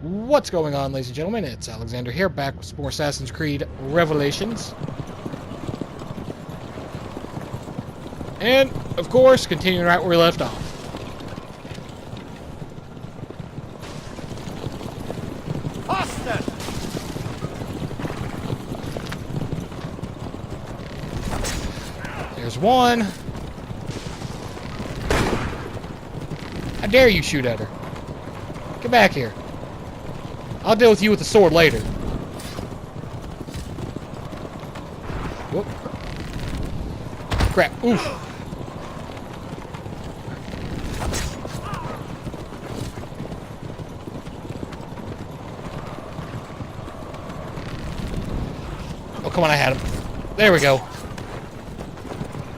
What's going on, ladies and gentlemen? It's Alexander here, back with some more Assassin's Creed Revelations. And, of course, continuing right where we left off. Faster! There's one. How dare you shoot at her? Get back here. I'll deal with you with the sword later. Whoop. Crap. Oof. Oh, come on, I had him. There we go.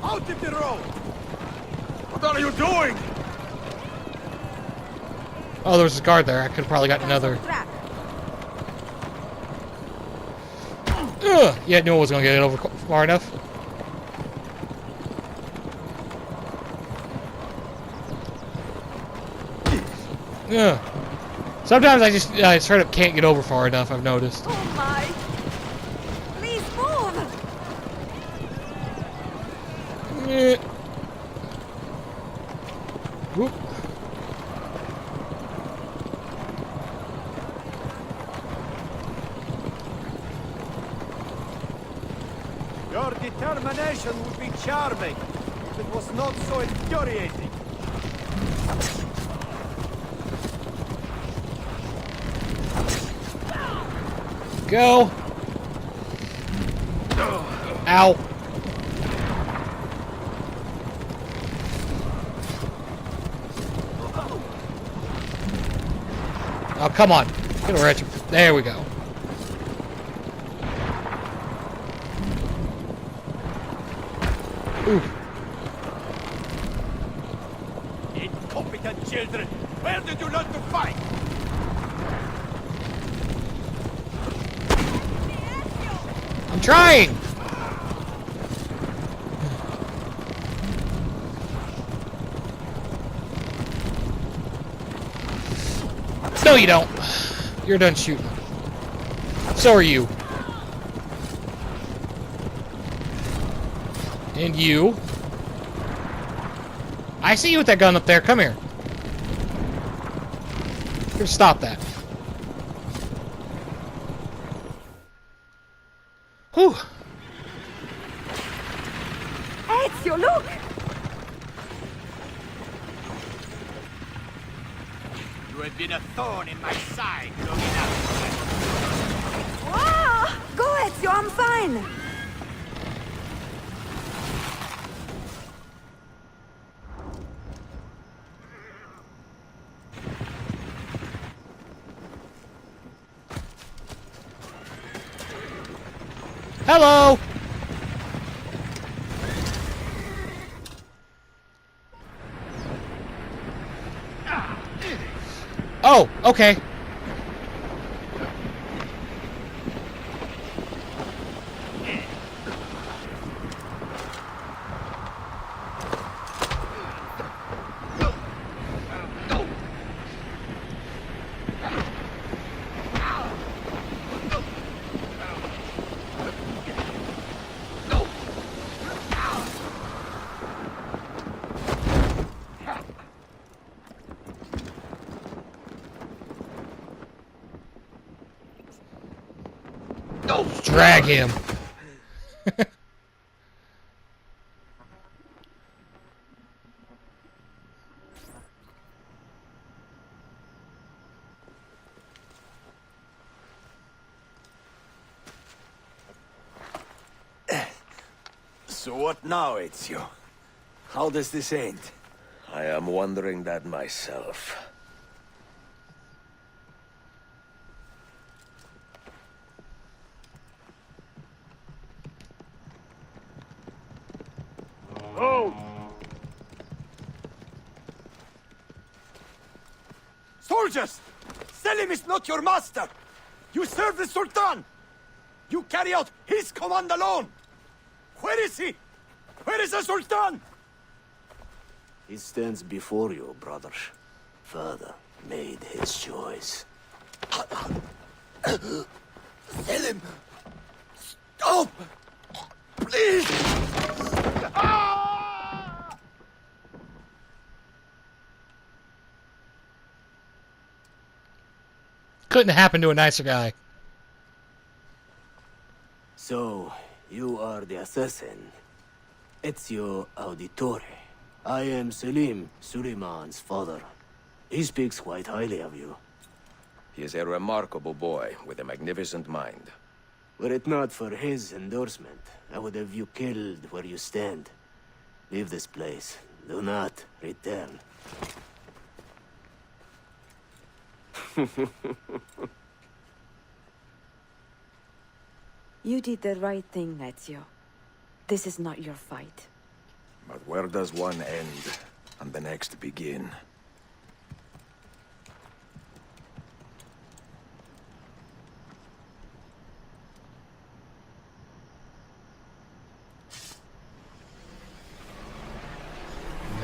Out of the road! What are you doing? Oh, there was a guard there. I could have probably gotten another. Ugh. Yeah, knew I was going to get it over far enough. Ugh. Sometimes I just straight up can't get over far enough, I've noticed. Oh my! Please move! Whoop. Your determination would be charming if it was not so infuriating. Go. Ow. Oh, come on. Get a retro. There we go. Ooh. Incompetent children! Where did you learn to fight? I'm trying! No, you don't. You're done shooting. So are you. And you. I see you with that gun up there. Come here. Here, stop that. Whew. Ezio, look! You have been a thorn in my side long enough. Wow! Go, Ezio, I'm fine! Hello! Oh, okay. Drag him. So what now, Ezio? How does this end? I am wondering that myself. Oh! Soldiers! Selim is not your master! You serve the Sultan! You carry out his command alone! Where is he? Where is the Sultan? He stands before you, brothers. Father made his choice. Selim! Stop! Please! Couldn't happen to a nicer guy. So, you are the assassin. Ezio Auditore. I am Selim, Suleiman's father. He speaks quite highly of you. He is a remarkable boy with a magnificent mind. Were it not for his endorsement, I would have you killed where you stand. Leave this place. Do not return. You did the right thing, Ezio. This is not your fight. But where does one end and the next begin?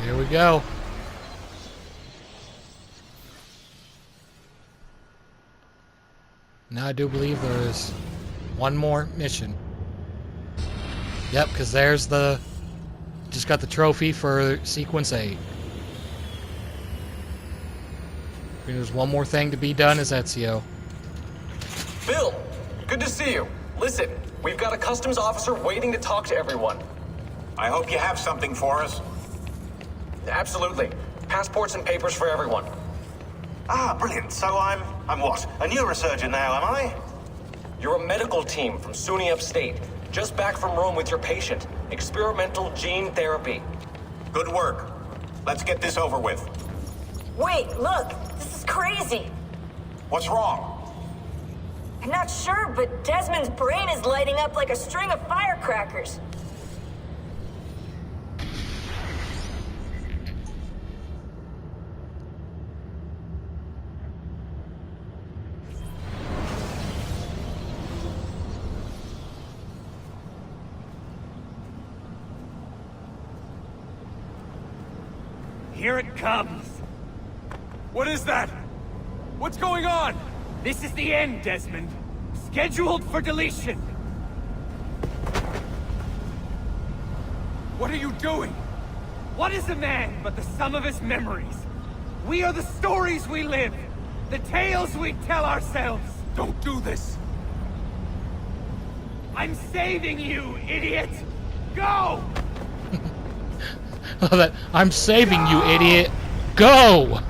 There we go. Now I do believe there is one more mission. Yep, because there's the... Just got the trophy for Sequence 8. There's one more thing to be done as Ezio. Bill, good to see you. Listen, we've got a customs officer waiting to talk to everyone. I hope you have something for us. Absolutely. Passports and papers for everyone. Ah, brilliant. So I'm what? A neurosurgeon now, am I? You're a medical team from SUNY Upstate. Just back from Rome with your patient. Experimental gene therapy. Good work. Let's get this over with. Wait, look! This is crazy! What's wrong? I'm not sure, but Desmond's brain is lighting up like a string of firecrackers. Here it comes. What is that? What's going on? This is the end, Desmond. Scheduled for deletion. What are you doing? What is a man but the sum of his memories? We are the stories we live, the tales we tell ourselves. Don't do this. I'm saving you, idiot! Go! That I'm saving you, idiot. Go!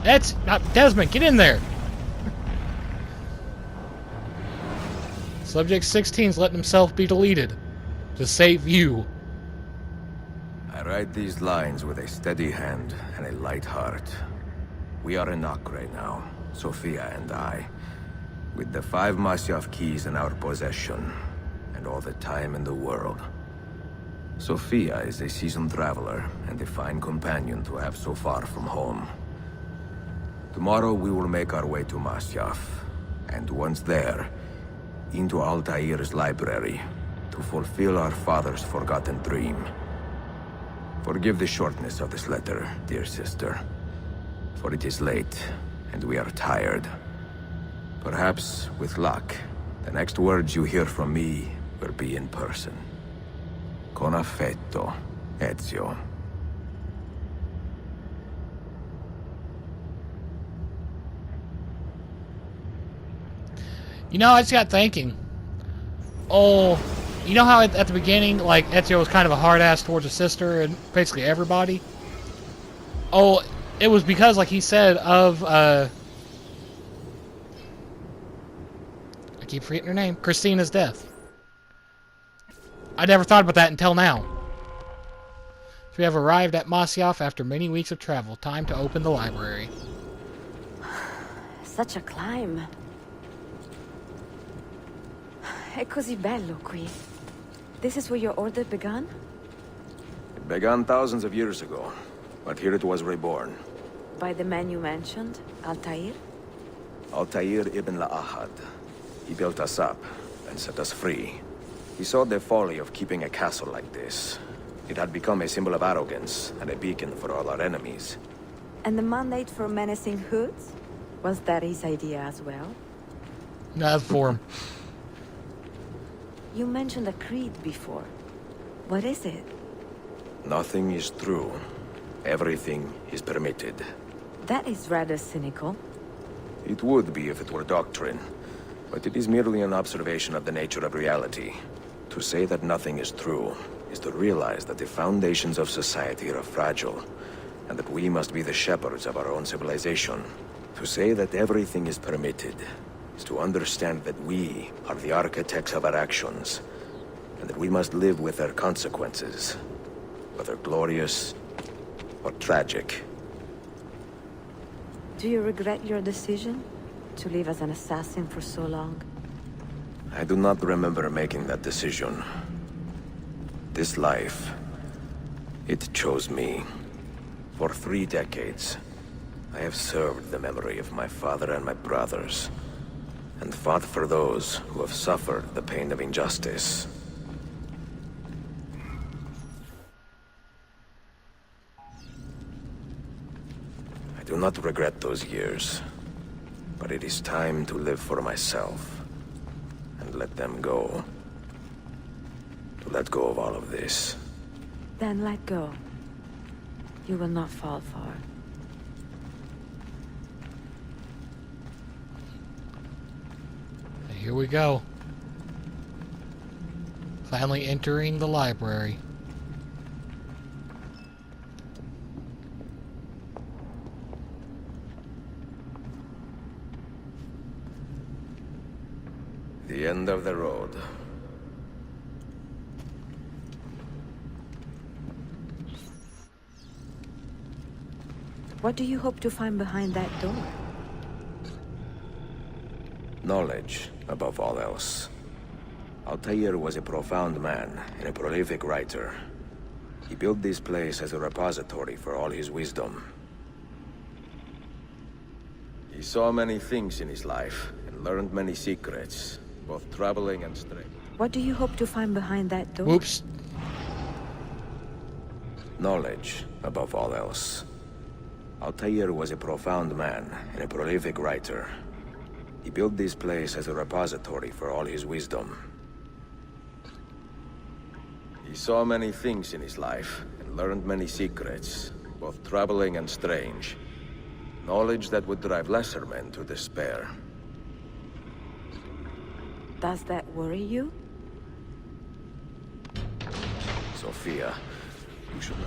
That's not Desmond. Get in there. Subject 16's letting himself be deleted to save you. I write these lines with a steady hand and a light heart. We are in Acre now, Sofia and I, with the 5 Masyaf keys in our possession, and all the time in the world. Sofia is a seasoned traveler, and a fine companion to have so far from home. Tomorrow we will make our way to Masyaf, and once there, into Altäir's library, to fulfill our father's forgotten dream. Forgive the shortness of this letter, dear sister, for it is late, and we are tired. Perhaps, with luck, the next words you hear from me will be in person. Con affetto, Ezio. You know, I just got thinking. Oh, you know how at the beginning, like, Ezio was kind of a hard-ass towards his sister and basically everybody? Oh, it was because, like he said, of, I keep forgetting her name. Christina's death. I never thought about that until now. So we have arrived at Masyaf after many weeks of travel. Time to open the library. Such a climb. È così bello qui. This is where your order began? It began thousands of years ago, but here it was reborn. By the man you mentioned, Altäir? Altäir ibn La'ahad. He built us up and set us free. He saw the folly of keeping a castle like this, It had become a symbol of arrogance and a beacon for all our enemies. And the mandate for menacing hoods? Was that his idea as well? No, that's for him. You mentioned a creed before. What is it? Nothing is true. Everything is permitted. That is rather cynical. It would be if it were doctrine, but it is merely an observation of the nature of reality. To say that nothing is true is to realize that the foundations of society are fragile, and that we must be the shepherds of our own civilization. To say that everything is permitted is to understand that we are the architects of our actions, and that we must live with their consequences, whether glorious or tragic. Do you regret your decision to live as an assassin for so long? I do not remember making that decision. This life, it chose me. For 3 decades, I have served the memory of my father and my brothers, and fought for those who have suffered the pain of injustice. I do not regret those years, but it is time to live for myself, and let them go. To let go of all of this. Then let go. You will not fall far. Here we go. Finally entering the library. The end of the road. What do you hope to find behind that door? Knowledge, above all else. Altäir was a profound man and a prolific writer. He built this place as a repository for all his wisdom. He saw many things in his life and learned many secrets, both troubling and strange. What do you hope to find behind that door? Whoops. Knowledge, above all else. Altäir was a profound man and a prolific writer. He built this place as a repository for all his wisdom. He saw many things in his life and learned many secrets, both troubling and strange. Knowledge that would drive lesser men to despair. Does that worry you? Sophia, you should know.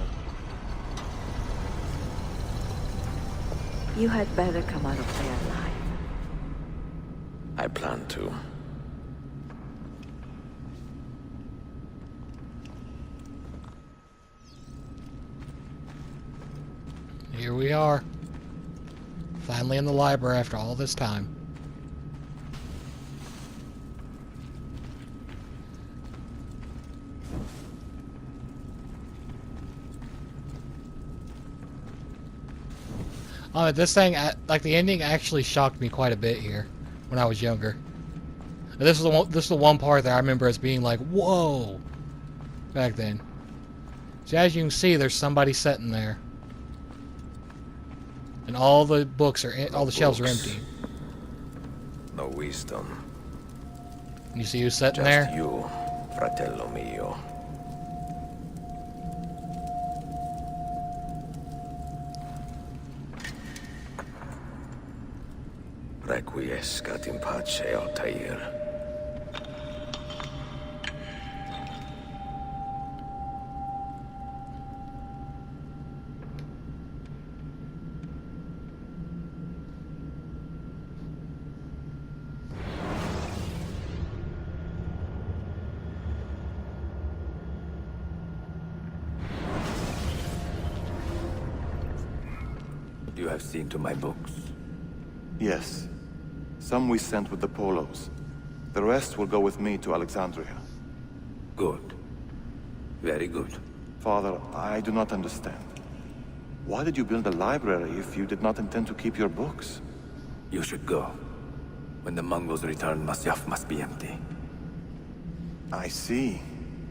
You had better come out of there alive. I plan to. Here we are. Finally in the library after all this time. This thing, like the ending, actually shocked me quite a bit here when I was younger. This is the one part that I remember as being like, whoa, back then. So as you can see, there's somebody sitting there, and all the books are, all the shelves are empty. No wisdom. And you see who's sitting Just there? you, fratello mio. Requiescat in pace, Altäir. You have seen to my books. Yes. Some we sent with the Polos. The rest will go with me to Alexandria. Good. Very good. Father, I do not understand. Why did you build a library if you did not intend to keep your books? You should go. When the Mongols return, Masyaf must be empty. I see.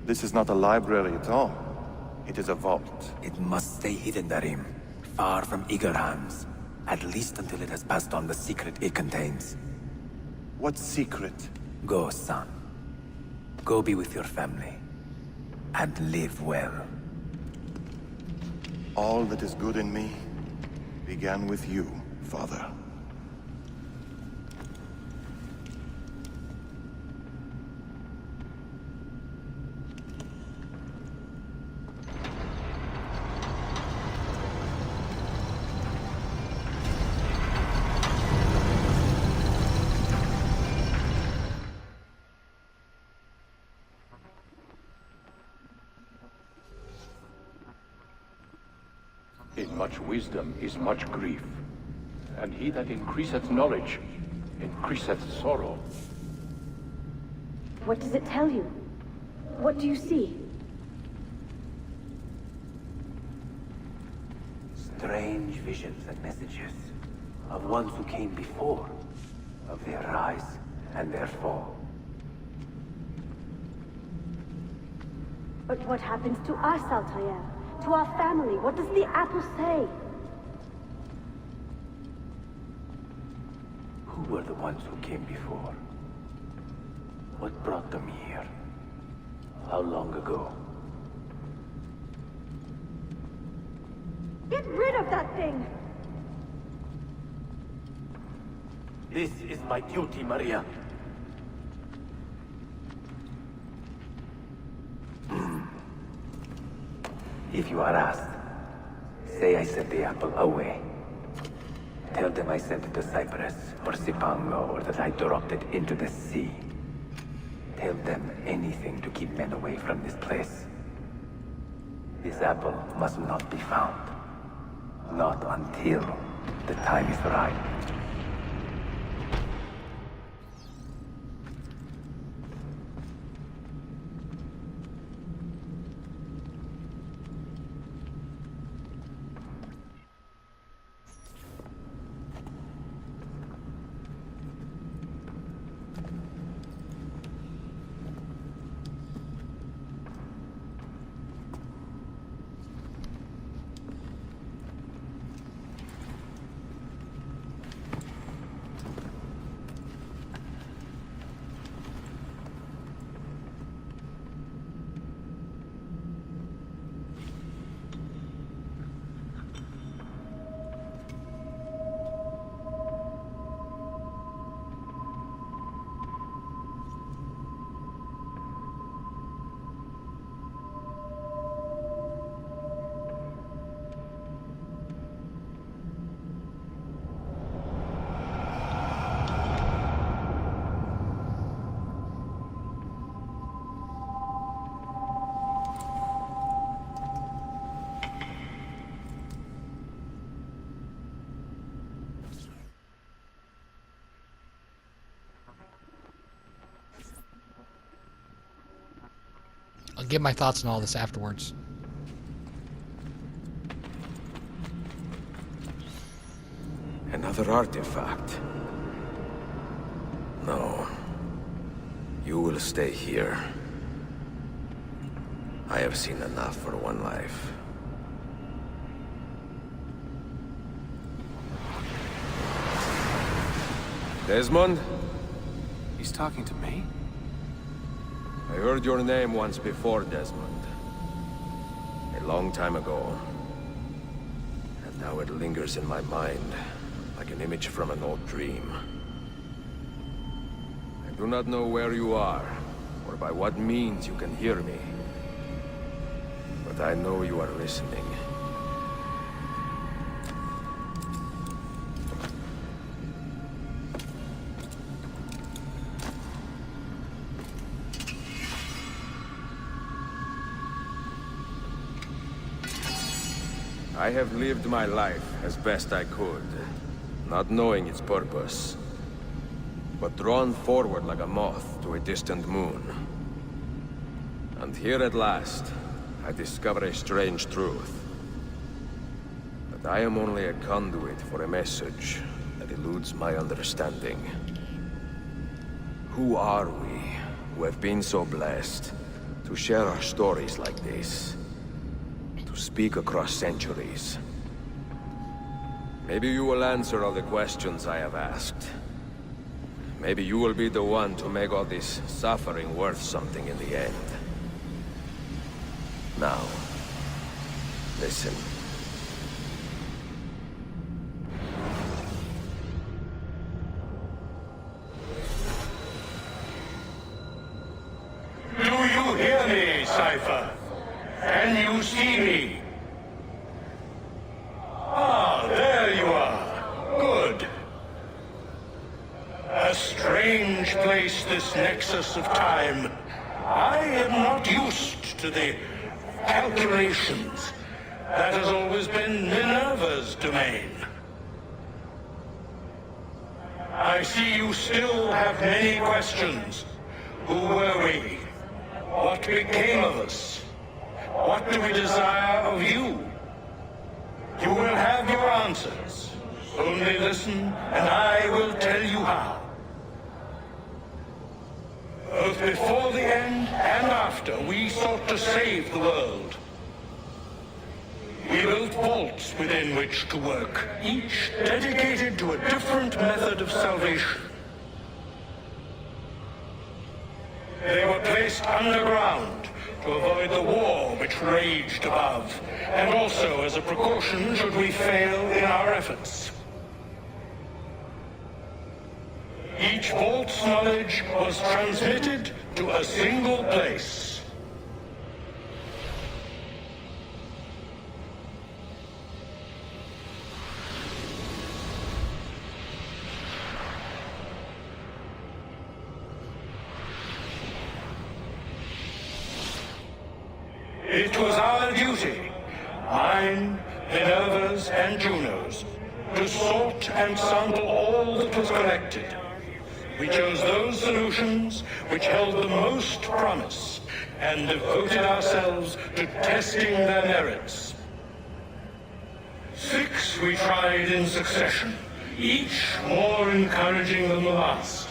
This is not a library at all. It is a vault. It must stay hidden, Darim. Far from eager hands. At least until it has passed on the secret it contains. What secret? Go, son. Go be with your family. And live well. All that is good in me began with you, Father. In much wisdom is much grief, and he that increaseth knowledge increaseth sorrow. What does it tell you? What do you see? Strange visions and messages of ones who came before, of their rise and their fall. But what happens to us, Altäir? To our family? What does the apple say? Who were the ones who came before? What brought them here? How long ago? Get rid of that thing! This is my duty, Maria. If you are asked, say I sent the apple away. Tell them I sent it to Cyprus or Cipango, or that I dropped it into the sea. Tell them anything to keep men away from this place. This apple must not be found. Not until the time is right. I'll give my thoughts on all this afterwards. Another artifact. No. You will stay here. I have seen enough for one life. Desmond? He's talking to me? I heard your name once before, Desmond. A long time ago. And now it lingers in my mind, like an image from an old dream. I do not know where you are, or by what means you can hear me. But I know you are listening. I have lived my life as best I could, not knowing its purpose, but drawn forward like a moth to a distant moon. And here at last, I discover a strange truth. That I am only a conduit for a message that eludes my understanding. Who are we, who have been so blessed, to share our stories like this? to speak across centuries. Maybe you will answer all the questions I have asked. Maybe you will be the one to make all this suffering worth something in the end. Now, listen. Do you hear me, Cypher? Can you see me? Ah, there you are. Good. A strange place, this nexus of time. I am not used to the calculations. That has always been Minerva's domain. I see you still have many questions. Who were we? What became of us? What do we desire of you? You will have your answers. Only listen, and I will tell you how. Both before the end and after, we sought to save the world. We built vaults within which to work, each dedicated to a different method of salvation. They were placed underground to avoid the war which raged above, and also as a precaution should we fail in our efforts. Each vault's knowledge was transmitted to a single place. It was our duty, mine, Minerva's, and Juno's, to sort and sample all that was collected. We chose those solutions which held the most promise, and devoted ourselves to testing their merits. 6 we tried in succession, each more encouraging than the last,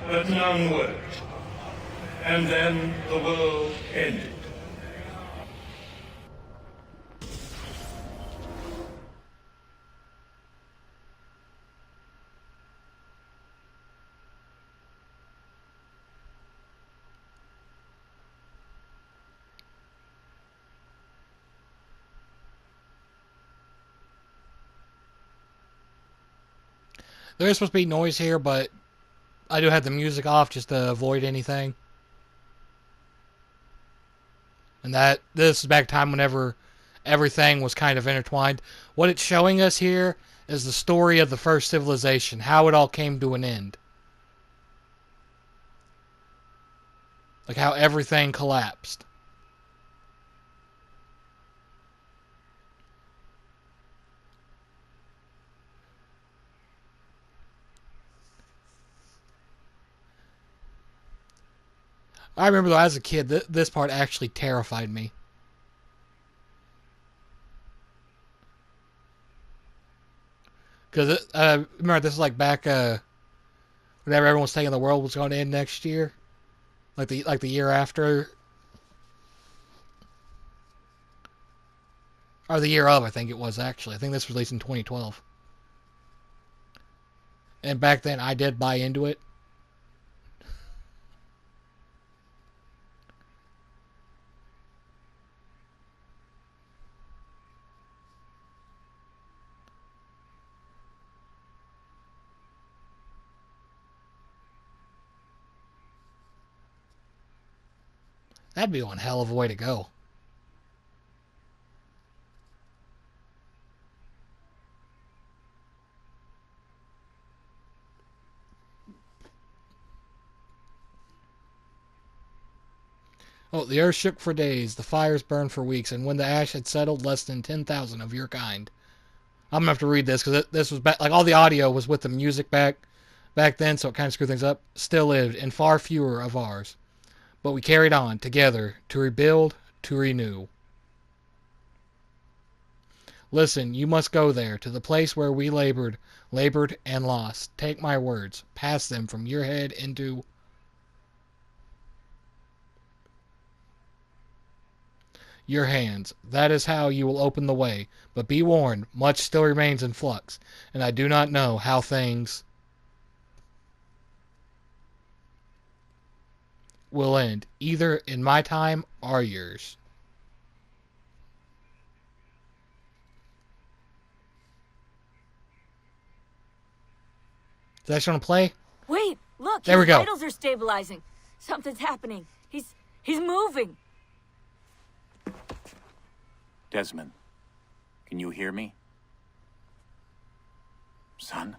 but none worked. And then the world ended. There is supposed to be noise here, but I do have the music off just to avoid anything. And this is back time whenever everything was kind of intertwined. What it's showing us here is the story of the first civilization, how it all came to an end. Like how everything collapsed. I remember though, as a kid, this part actually terrified me. Because remember, this is like back whenever everyone was saying the world was going to end next year, like the year after, or the year of. I think it was actually. I think this was released in 2012. And back then, I did buy into it. That'd be one hell of a way to go. Oh, the earth shook for days, the fires burned for weeks, and when the ash had settled, less than 10,000 of your kind. I'm gonna have to read this because this was back, like all the audio was with the music back then, so it kind of screwed things up. Still lived, and far fewer of ours. But we carried on, together, to rebuild, to renew. Listen, you must go there, to the place where we labored, and lost. Take my words, pass them from your head into... your hands. That is how you will open the way. But be warned, much still remains in flux, and I do not know how things will end, either in my time or yours. Is that going to play? Wait, look, there we his go. vitals are stabilizing. Something's happening. He's moving. Desmond, can you hear me? Son?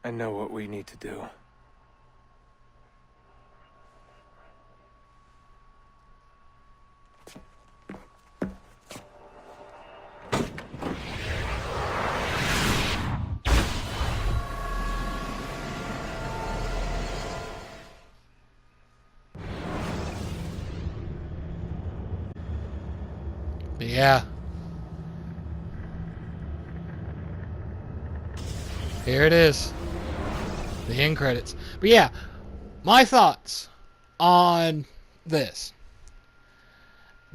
I know what we need to do. Yeah. Here it is. The end credits. But yeah, my thoughts on this.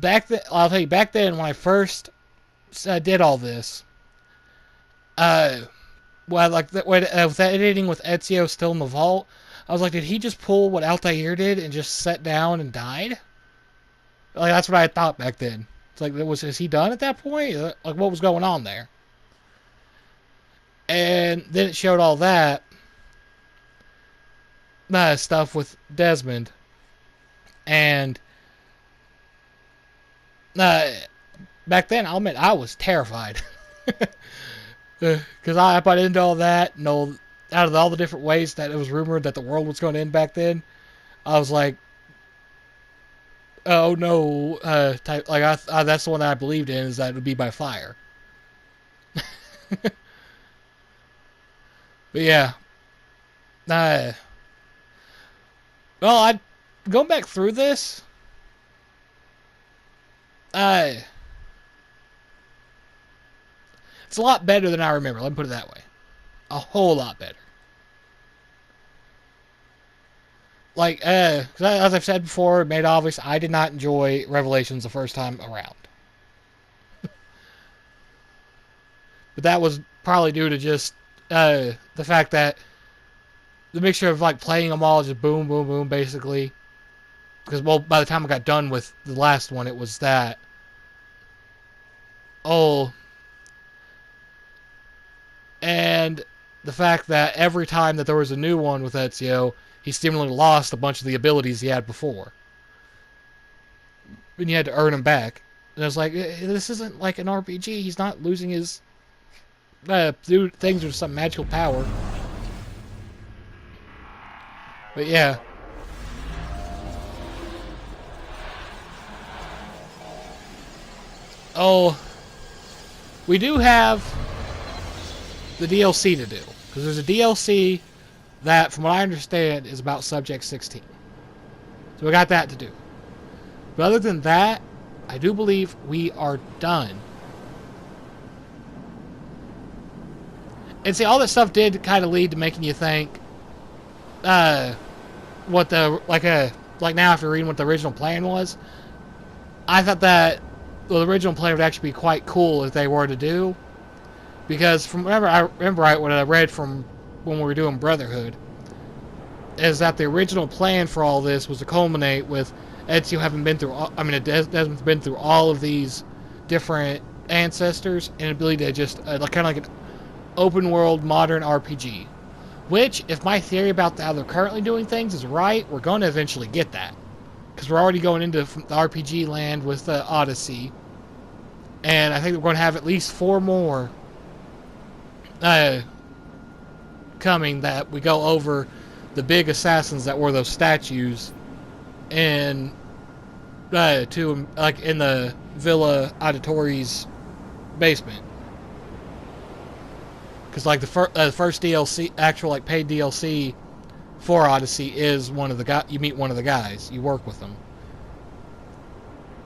I'll tell you, back then when I first did all this, well, like with that editing with Ezio still in the vault, I was like, did he just pull what Altäir did and just sat down and died? Like, that's what I thought back then. It's like, is he done at that point? Like, what was going on there? And then it showed all that stuff with Desmond. And back then, I'll admit, I was terrified. Because I bought into all that. And out of all the different ways that it was rumored that the world was going to end back then, I was like, oh no, that's the one that I believed in, is that it would be by fire. But yeah. Well, going back through this, it's a lot better than I remember. Let me put it that way. A whole lot better. Like, 'cause as I've said before, made obvious, I did not enjoy Revelations the first time around. But that was probably due to just the fact that the mixture of like playing them all, just boom, boom, boom, basically. Because, well, by the time I got done with the last one, it was that. Oh. And the fact that every time that there was a new one with Ezio, he seemingly lost a bunch of the abilities he had before. And you had to earn them back. And I was like, this isn't like an RPG. He's not losing his do things with some magical power. But yeah. Oh, we do have the DLC to do. Because there's a DLC that, from what I understand, is about Subject 16. So we got that to do. But other than that, I do believe we are done. And see, all that stuff did kind of lead to making you think, what the, like now after reading what the original plan was, I thought that the original plan would actually be quite cool if they were to do. Because from whatever I remember, what I read from when we were doing Brotherhood, is that the original plan for all this was to culminate with Ezio having been through, Desmond's been through all of these different ancestors and ability to just, kind of like an open world modern RPG. Which, if my theory about how they're currently doing things is right, we're going to eventually get that. Because we're already going into the RPG land with the Odyssey. And I think we're going to have at least 4 more coming that we go over the big assassins that were those statues in in the Villa Auditori's basement. Because like the first DLC, actual like paid DLC for Odyssey, is one of the guys. You meet one of the guys. You work with them.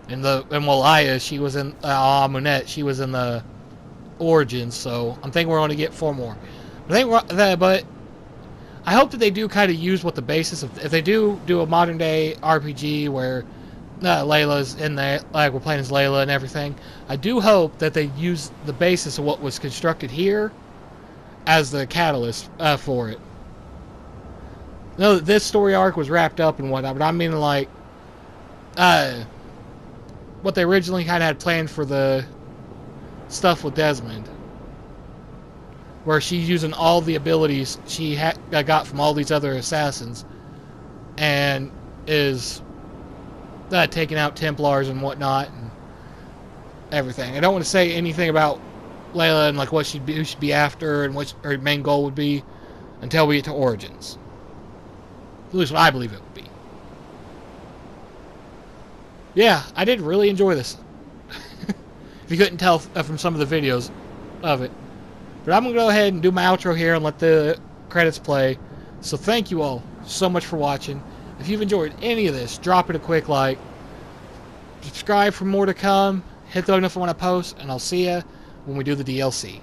And Malaya, she was in Munette. She was in the Origins, so I'm thinking we're going to get 4 more. But I hope that they do kind of use what the basis of, if they do a modern day RPG where Layla's in there, like we're playing as Layla and everything. I do hope that they use the basis of what was constructed here as the catalyst for it. No, this story arc was wrapped up and whatnot, but I mean like what they originally kind of had planned for the stuff with Desmond, where she's using all the abilities she got from all these other assassins and is taking out Templars and whatnot and everything. I don't want to say anything about Layla and like what she'd be after and what her main goal would be until we get to Origins. At least what I believe it would be. Yeah, I did really enjoy this. If you couldn't tell from some of the videos of it. But I'm going to go ahead and do my outro here and let the credits play. So thank you all so much for watching. If you've enjoyed any of this, drop it a quick like. Subscribe for more to come. Hit the bell when I post, and I'll see ya when we do the DLC.